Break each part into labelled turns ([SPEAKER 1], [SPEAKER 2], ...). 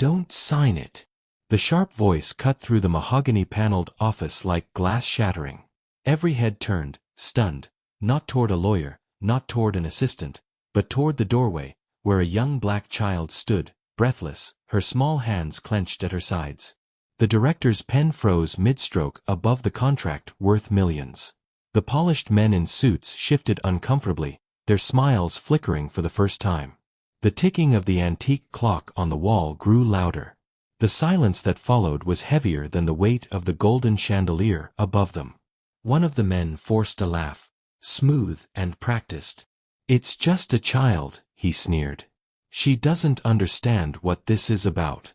[SPEAKER 1] Don't sign it. The sharp voice cut through the mahogany-paneled office like glass shattering. Every head turned, stunned, not toward a lawyer, not toward an assistant, but toward the doorway, where a young black child stood, breathless, her small hands clenched at her sides. The director's pen froze mid-stroke above the contract worth millions. The polished men in suits shifted uncomfortably, their smiles flickering for the first time. The ticking of the antique clock on the wall grew louder. The silence that followed was heavier than the weight of the golden chandelier above them. One of the men forced a laugh, smooth and practiced. "It's just a child," he sneered. "She doesn't understand what this is about."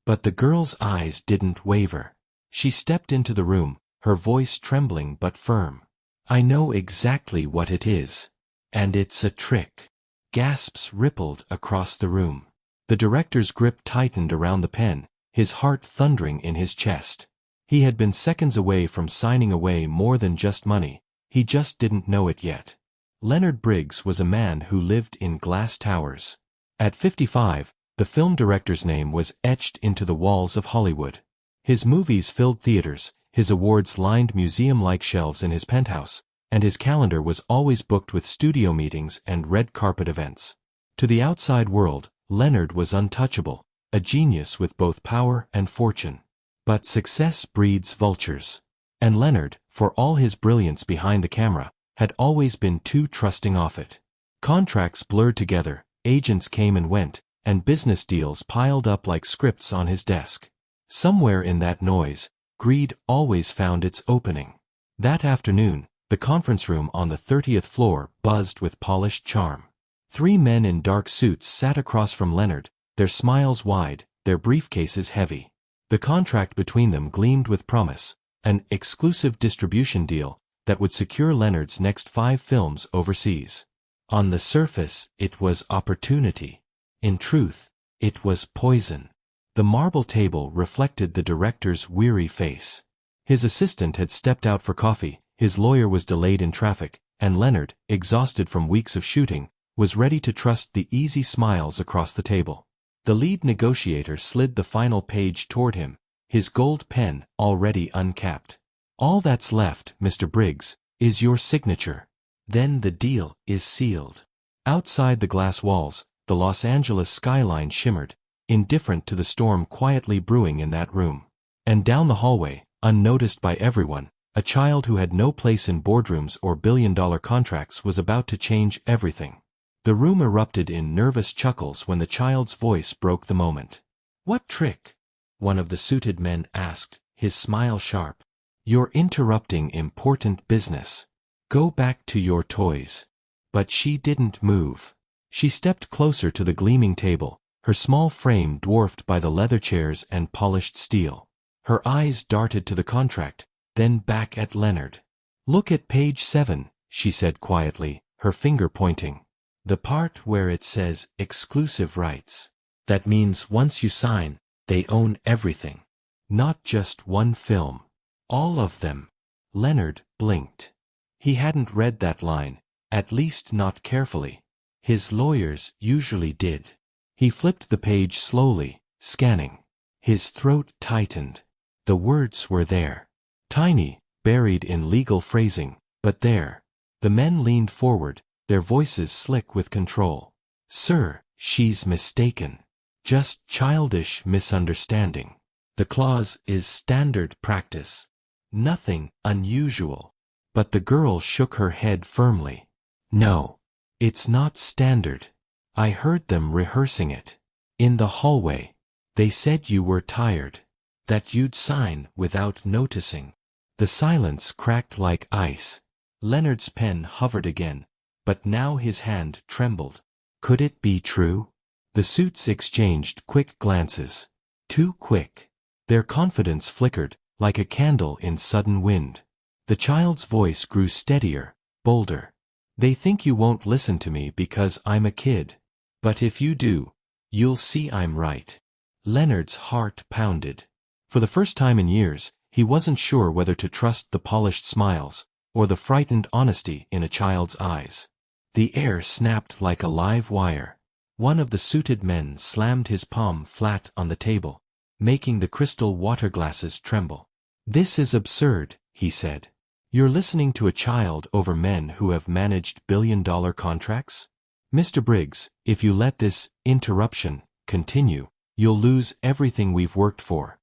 [SPEAKER 1] But the girl's eyes didn't waver. She stepped into the room, her voice trembling but firm. "I know exactly what it is. And it's a trick." Gasps rippled across the room. The director's grip tightened around the pen, his heart thundering in his chest. He had been seconds away from signing away more than just money, he just didn't know it yet. Leonard Briggs was a man who lived in glass towers. At 55, the film director's name was etched into the walls of Hollywood. His movies filled theaters, his awards lined museum-like shelves in his penthouse, and his calendar was always booked with studio meetings and red carpet events. To the outside world, Leonard was untouchable, a genius with both power and fortune. But success breeds vultures. And Leonard, for all his brilliance behind the camera, had always been too trusting of it. Contracts blurred together, agents came and went, and business deals piled up like scripts on his desk. Somewhere in that noise, greed always found its opening. That afternoon, the conference room on the 30th floor buzzed with polished charm. 3 men in dark suits sat across from Leonard, their smiles wide, their briefcases heavy. The contract between them gleamed with promise, an exclusive distribution deal that would secure Leonard's next 5 films overseas. On the surface, it was opportunity. In truth, it was poison. The marble table reflected the director's weary face. His assistant had stepped out for coffee, his lawyer was delayed in traffic, and Leonard, exhausted from weeks of shooting, was ready to trust the easy smiles across the table. The lead negotiator slid the final page toward him, his gold pen already uncapped. "All that's left, Mr. Briggs, is your signature. Then the deal is sealed." Outside the glass walls, the Los Angeles skyline shimmered, indifferent to the storm quietly brewing in that room. And down the hallway, unnoticed by everyone, a child who had no place in boardrooms or billion-dollar contracts was about to change everything. The room erupted in nervous chuckles when the child's voice broke the moment. "What trick?" one of the suited men asked, his smile sharp. "You're interrupting important business. Go back to your toys." But she didn't move. She stepped closer to the gleaming table, her small frame dwarfed by the leather chairs and polished steel. Her eyes darted to the contract, then back at Leonard. "Look at page 7, she said quietly, her finger pointing. "The part where it says exclusive rights. That means once you sign, they own everything. Not just one film. All of them." Leonard blinked. He hadn't read that line, at least not carefully. His lawyers usually did. He flipped the page slowly, scanning. His throat tightened. The words were there. Tiny, buried in legal phrasing, but there. The men leaned forward, their voices slick with control. "Sir, she's mistaken. Just childish misunderstanding. The clause is standard practice. Nothing unusual." But the girl shook her head firmly. "No, it's not standard. I heard them rehearsing it. In the hallway. They said you were tired. That you'd sign without noticing." The silence cracked like ice. Leonard's pen hovered again, but now his hand trembled. Could it be true? The suits exchanged quick glances. Too quick. Their confidence flickered, like a candle in sudden wind. The child's voice grew steadier, bolder. "They think you won't listen to me because I'm a kid. But if you do, you'll see I'm right." Leonard's heart pounded. For the first time in years, he wasn't sure whether to trust the polished smiles, or the frightened honesty in a child's eyes. The air snapped like a live wire. One of the suited men slammed his palm flat on the table, making the crystal water glasses tremble. "This is absurd," he said. "You're listening to a child over men who have managed billion-dollar contracts? Mr. Briggs, if you let this interruption continue, you'll lose everything we've worked for."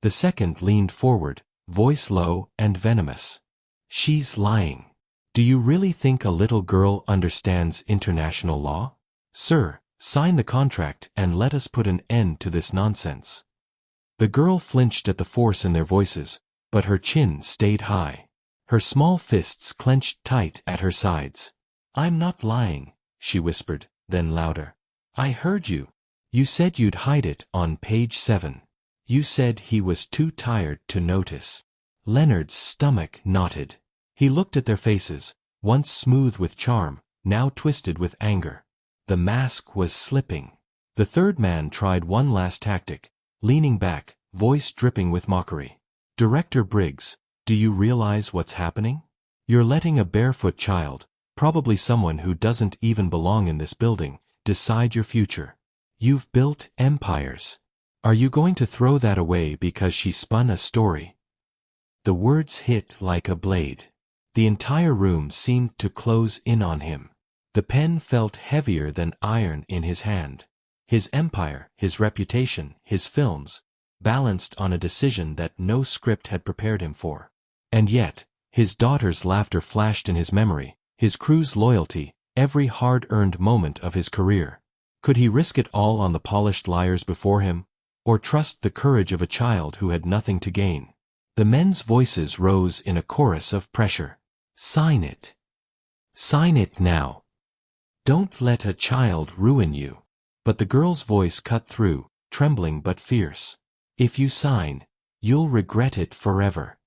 [SPEAKER 1] The second leaned forward, voice low and venomous. "She's lying. Do you really think a little girl understands international law? Sir, sign the contract and let us put an end to this nonsense." The girl flinched at the force in their voices, but her chin stayed high. Her small fists clenched tight at her sides. "I'm not lying," she whispered, then louder. "I heard you. You said you'd hide it on page 7. You said he was too tired to notice." Leonard's stomach knotted. He looked at their faces, once smooth with charm, now twisted with anger. The mask was slipping. The third man tried one last tactic, leaning back, voice dripping with mockery. "Director Briggs, do you realize what's happening? You're letting a barefoot child, probably someone who doesn't even belong in this building, decide your future. You've built empires. Are you going to throw that away because she spun a story?" The words hit like a blade. The entire room seemed to close in on him. The pen felt heavier than iron in his hand. His empire, his reputation, his films, balanced on a decision that no script had prepared him for. And yet, his daughter's laughter flashed in his memory, his crew's loyalty, every hard-earned moment of his career. Could he risk it all on the polished liars before him, or trust the courage of a child who had nothing to gain? The men's voices rose in a chorus of pressure. "Sign it. Sign it now. Don't let a child ruin you." But the girl's voice cut through, trembling but fierce. "If you sign, you'll regret it forever."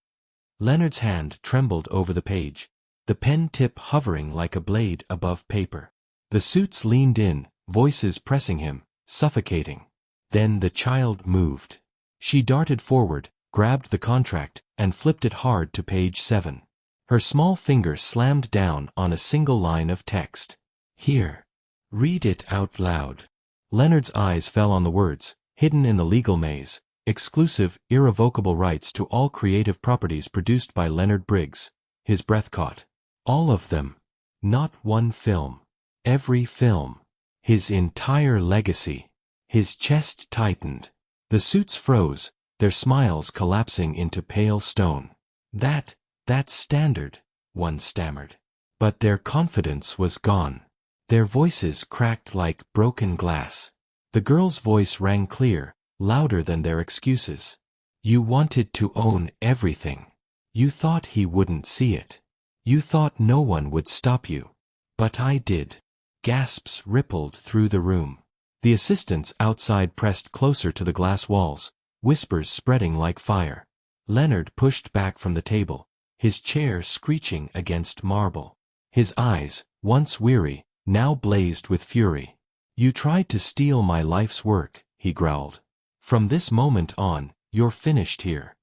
[SPEAKER 1] Leonard's hand trembled over the page, the pen tip hovering like a blade above paper. The suits leaned in, voices pressing him, suffocating. Then the child moved. She darted forward, grabbed the contract, and flipped it hard to page 7. Her small finger slammed down on a single line of text. "Here. Read it out loud." Leonard's eyes fell on the words, hidden in the legal maze: exclusive, irrevocable rights to all creative properties produced by Leonard Briggs. His breath caught. All of them. Not one film. Every film. His entire legacy. His chest tightened. The suits froze, their smiles collapsing into pale stone. That's standard," one stammered. But their confidence was gone. Their voices cracked like broken glass. The girl's voice rang clear, louder than their excuses. "You wanted to own everything. You thought he wouldn't see it. You thought no one would stop you. But I did." Gasps rippled through the room. The assistants outside pressed closer to the glass walls, whispers spreading like fire. Leonard pushed back from the table, his chair screeching against marble. His eyes, once weary, now blazed with fury. "You tried to steal my life's work," he growled. "From this moment on, you're finished here."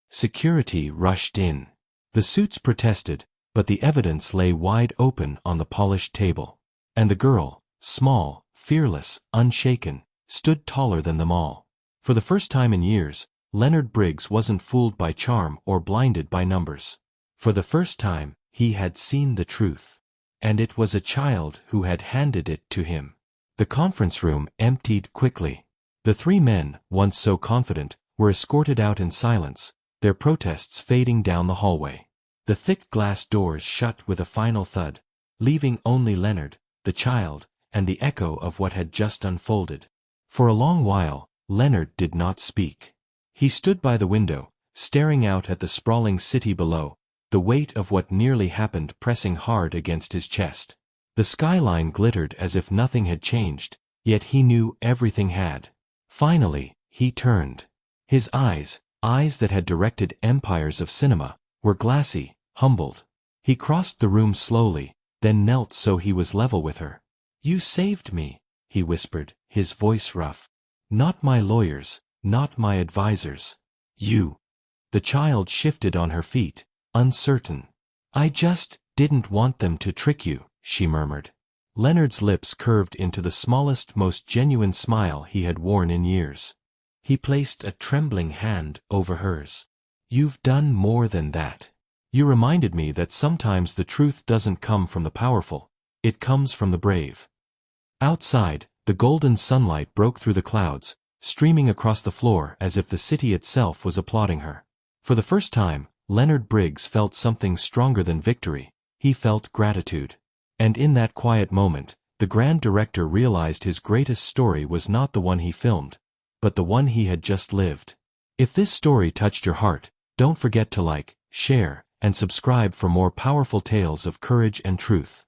[SPEAKER 1] Security rushed in. The suits protested, but the evidence lay wide open on the polished table. And the girl, small, fearless, unshaken, stood taller than them all. For the first time in years, Leonard Briggs wasn't fooled by charm or blinded by numbers. For the first time, he had seen the truth. And it was a child who had handed it to him. The conference room emptied quickly. The three men, once so confident, were escorted out in silence, their protests fading down the hallway. The thick glass doors shut with a final thud, leaving only Leonard, the child, and the echo of what had just unfolded. For a long while, Leonard did not speak. He stood by the window, staring out at the sprawling city below, the weight of what nearly happened pressing hard against his chest. The skyline glittered as if nothing had changed, yet he knew everything had. Finally, he turned. His eyes that had directed empires of cinema, were glassy, humbled. He crossed the room slowly, then knelt so he was level with her. "You saved me," he whispered, his voice rough. "Not my lawyers, not my advisors. You." The child shifted on her feet, uncertain. "I just didn't want them to trick you," she murmured. Leonard's lips curved into the smallest, most genuine smile he had worn in years. He placed a trembling hand over hers. "You've done more than that. You reminded me that sometimes the truth doesn't come from the powerful, it comes from the brave." Outside, the golden sunlight broke through the clouds, streaming across the floor as if the city itself was applauding her. For the first time, Leonard Briggs felt something stronger than victory. He felt gratitude. And in that quiet moment, the grand director realized his greatest story was not the one he filmed, but the one he had just lived. If this story touched your heart, don't forget to like, share, and subscribe for more powerful tales of courage and truth.